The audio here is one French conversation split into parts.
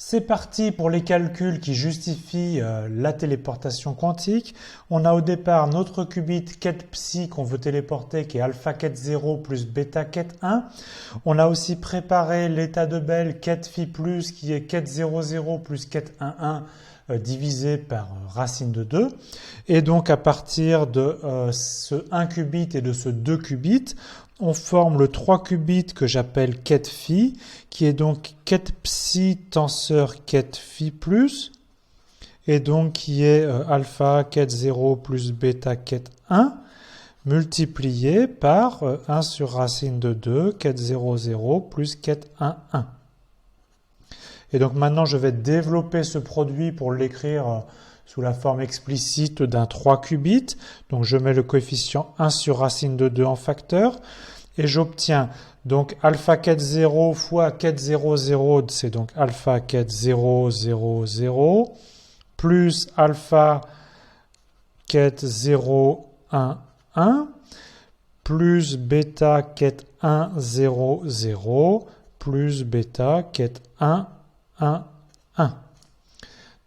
C'est parti pour les calculs qui justifient la téléportation quantique. On a au départ notre qubit ket psi qu'on veut téléporter qui est alpha ket 0 plus bêta ket 1. On a aussi préparé l'état de Bell ket phi plus qui est ket 00 plus ket 11 divisé par racine de 2. Et donc à partir de ce 1 qubit et de ce 2 qubits, on forme le 3 qubits que j'appelle ket phi, qui est donc ket psi tenseur ket phi plus, et donc qui est alpha ket 0 plus bêta ket 1, multiplié par 1 sur racine de 2, ket 00 plus ket 1. Et donc maintenant, je vais développer ce produit pour l'écrire sous la forme explicite d'un 3 qubits. Donc je mets le coefficient 1 sur racine de 2 en facteur. Et j'obtiens donc alpha ket 0 fois ket 00, c'est donc alpha ket 0, 0, 0, plus alpha ket 0, 1, 1, plus bêta ket 1, 0, 0, plus bêta ket 1, 1, 1.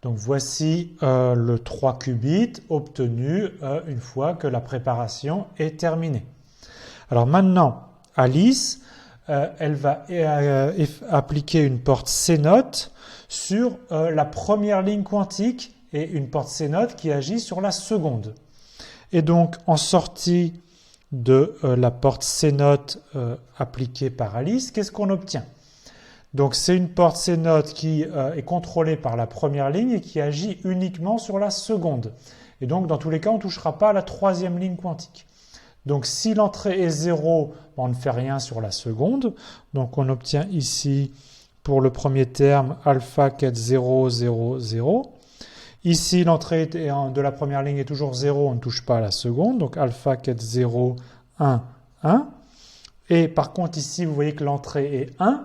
Donc voici le 3 qubits obtenu une fois que la préparation est terminée. Alors maintenant, Alice, elle va appliquer une porte C0 sur la première ligne quantique et une porte C0 qui agit sur la seconde. Et donc, en sortie de la porte C0 appliquée par Alice, qu'est-ce qu'on obtient? Donc c'est une porte C0 qui est contrôlée par la première ligne et qui agit uniquement sur la seconde. Et donc dans tous les cas, on ne touchera pas à la troisième ligne quantique. Donc si l'entrée est 0, on ne fait rien sur la seconde. Donc on obtient ici pour le premier terme alpha ket 0, 0, 0. Ici l'entrée de la première ligne est toujours 0, on ne touche pas à la seconde. Donc alpha ket 0, 1, 1. Et par contre ici vous voyez que l'entrée est 1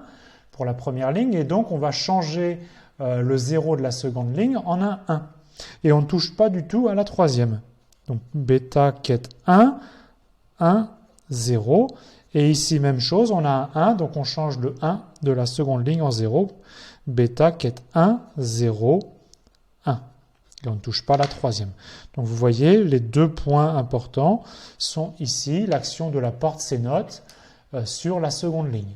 pour la première ligne. Et donc on va changer le 0 de la seconde ligne en un 1. Et on ne touche pas du tout à la troisième. Donc bêta ket 1, 1, 0. Et ici, même chose, on a un 1, donc on change le 1 de la seconde ligne en 0. Bêta ket 1, 0, 1. Et on ne touche pas la troisième. Donc vous voyez, les deux points importants sont ici l'action de la porte C0 sur la seconde ligne.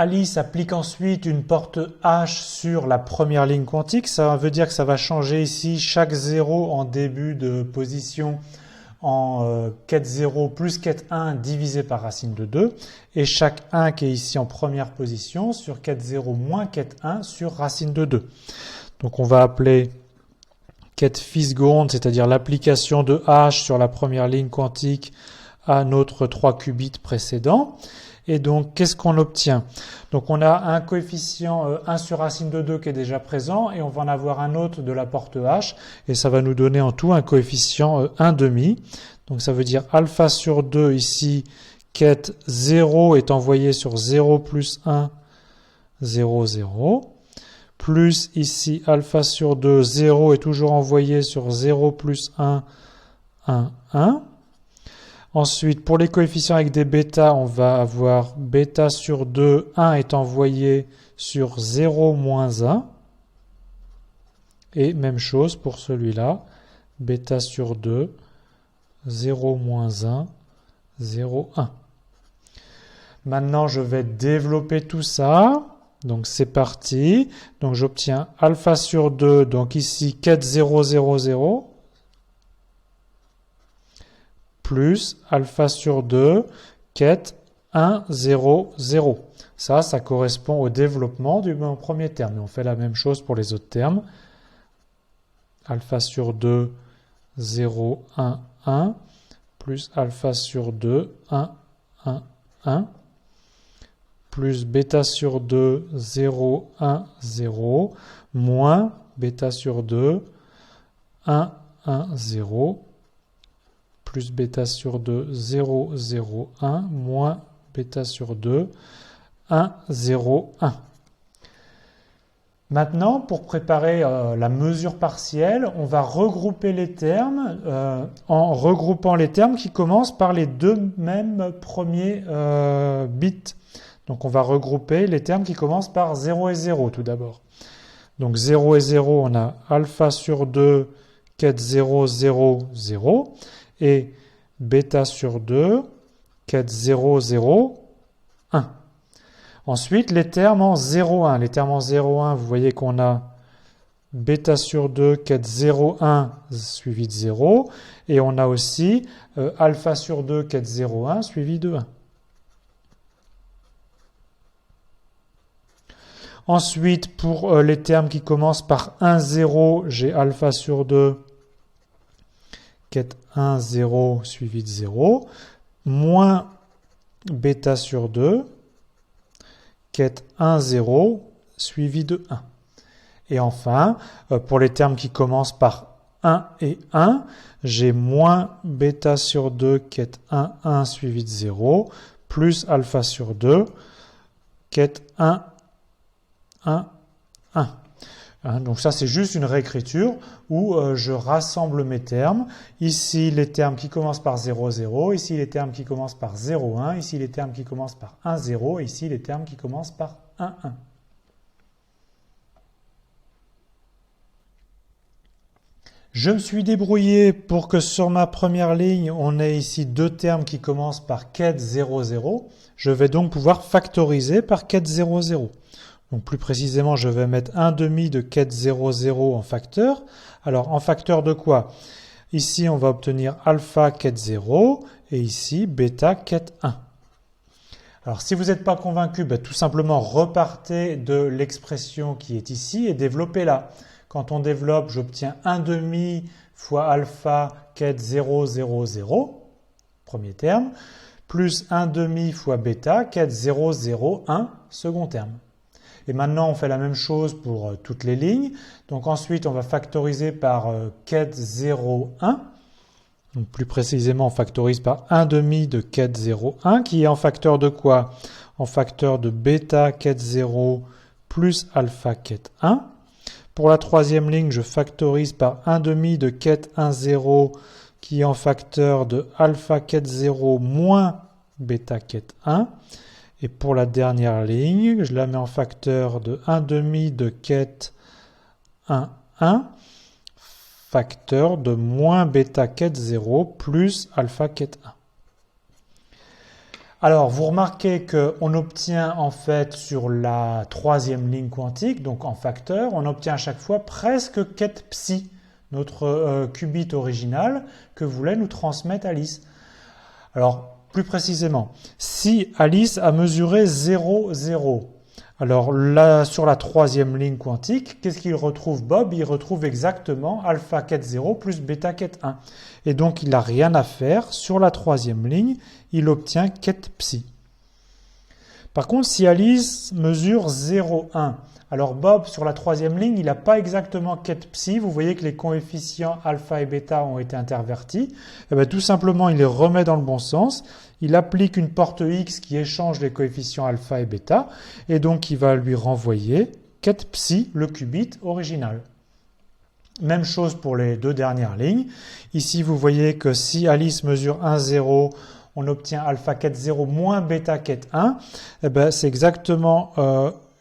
Alice applique ensuite une porte H sur la première ligne quantique. Ça veut dire que ça va changer ici chaque 0 en début de position en ket 0 plus ket 1 divisé par racine de 2. Et chaque 1 qui est ici en première position sur ket 0 moins ket 1 sur racine de 2. Donc on va appeler ket phi seconde, c'est-à-dire l'application de H sur la première ligne quantique à notre 3 qubits précédent. Et donc, qu'est-ce qu'on obtient? Donc, on a un coefficient 1 sur racine de 2 qui est déjà présent et on va en avoir un autre de la porte H et ça va nous donner en tout un coefficient 1,5. Donc, ça veut dire alpha sur 2 ici, ket 0 est envoyé sur 0 plus 1, 0, 0. Plus ici, alpha sur 2, 0 est toujours envoyé sur 0 plus 1, 1, 1. Ensuite, pour les coefficients avec des bêtas, on va avoir bêta sur 2, 1 est envoyé sur 0 moins 1. Et même chose pour celui-là, bêta sur 2, 0 moins 1, 0, 1. Maintenant, je vais développer tout ça. Donc, c'est parti. Donc, j'obtiens alpha sur 2, donc ici, ket 0, 0, 0. Plus alpha sur 2, ket 1, 0, 0. Ça correspond au développement du premier terme. Et on fait la même chose pour les autres termes. Alpha sur 2, 0, 1, 1. Plus alpha sur 2, 1, 1, 1. Plus bêta sur 2, 0, 1, 0. Moins bêta sur 2, 1, 1, 0. Plus bêta sur 2, 0, 0, 1, moins bêta sur 2, 1, 0, 1. Maintenant, pour préparer la mesure partielle, on va regrouper les termes en regroupant les termes qui commencent par les deux mêmes premiers bits. Donc on va regrouper les termes qui commencent par 0 et 0 tout d'abord. Donc 0 et 0, on a alpha sur 2, quête 0, 0, 0. Et bêta sur 2, quête 0, 0, 1. Ensuite, les termes en 0, 1. Les termes en 0, 1, vous voyez qu'on a bêta sur 2, quête 0, 1 suivi de 0. Et on a aussi alpha sur 2, quête 0, 1 suivi de 1. Ensuite, pour les termes qui commencent par 1, 0, j'ai alpha sur 2, quête 1, 0 suivi de 0, moins bêta sur 2, quête 1, 0 suivi de 1. Et enfin, pour les termes qui commencent par 1 et 1, j'ai moins bêta sur 2, quête 1, 1 suivi de 0, plus alpha sur 2, quête 1, 1, 1. Donc ça, c'est juste une réécriture où je rassemble mes termes. Ici, les termes qui commencent par 0, 0. Ici, les termes qui commencent par 0, 1. Ici, les termes qui commencent par 1, 0. Ici, les termes qui commencent par 1, 1. Je me suis débrouillé pour que sur ma première ligne, on ait ici deux termes qui commencent par quête 0, 0. Je vais donc pouvoir factoriser par quête 0, 0. Donc plus précisément, je vais mettre 1/2 de quête 0, 0 en facteur. Alors en facteur de quoi? Ici, on va obtenir alpha quête 0 et ici bêta quête 1. Alors si vous n'êtes pas convaincu, tout simplement repartez de l'expression qui est ici et développez-la. Quand on développe, j'obtiens 1/2 fois alpha quête 0, 0, 0, premier terme, plus 1/2 fois bêta quête 0, 0, 1, second terme. Et maintenant, on fait la même chose pour toutes les lignes. Donc ensuite, on va factoriser par quête 0, 1. Donc plus précisément, on factorise par 1/2 de quête 0, 1, qui est en facteur de quoi? En facteur de bêta quête 0 plus alpha quête 1. Pour la troisième ligne, je factorise par 1/2 de quête 1, 0, qui est en facteur de alpha quête 0 moins bêta quête 1. Et pour la dernière ligne, je la mets en facteur de 1/2 de quête 1, 1, facteur de moins bêta quête 0 plus alpha quête 1. Alors, vous remarquez qu'on obtient en fait sur la troisième ligne quantique, donc en facteur, on obtient à chaque fois presque quête psi, notre qubit original que voulait nous transmettre Alice. Alors, plus précisément, si Alice a mesuré 0, 0, alors là, sur la troisième ligne quantique, qu'est-ce qu'il retrouve Bob? Il retrouve exactement alpha quête 0 plus bêta quête 1. Et donc, il n'a rien à faire. Sur la troisième ligne, il obtient quête psi. Par contre, si Alice mesure 0, 1, alors Bob, sur la troisième ligne, il n'a pas exactement quête psi. Vous voyez que les coefficients alpha et bêta ont été intervertis. Et bien, tout simplement, il les remet dans le bon sens. Il applique une porte X qui échange les coefficients alpha et bêta. Et donc, il va lui renvoyer quête psi, le qubit original. Même chose pour les deux dernières lignes. Ici, vous voyez que si Alice mesure 1, 0, on obtient alpha quête 0 moins bêta quête 1. Eh ben, c'est exactement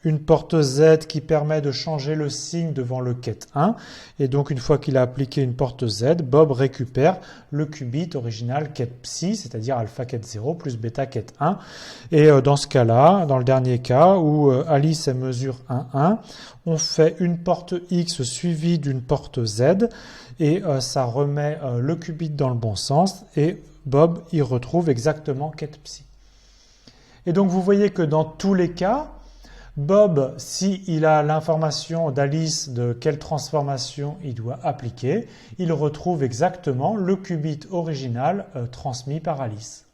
une porte Z qui permet de changer le signe devant le quête 1. Et donc, une fois qu'il a appliqué une porte Z, Bob récupère le qubit original quête psi, c'est-à-dire alpha quête 0 plus bêta quête 1. Et dans ce cas-là, dans le dernier cas où Alice mesure 1, 1, on fait une porte X suivie d'une porte Z et ça remet le qubit dans le bon sens et Bob y retrouve exactement quête psi. Et donc, vous voyez que dans tous les cas, Bob, s'il a l'information d'Alice de quelle transformation il doit appliquer, il retrouve exactement le qubit original transmis par Alice.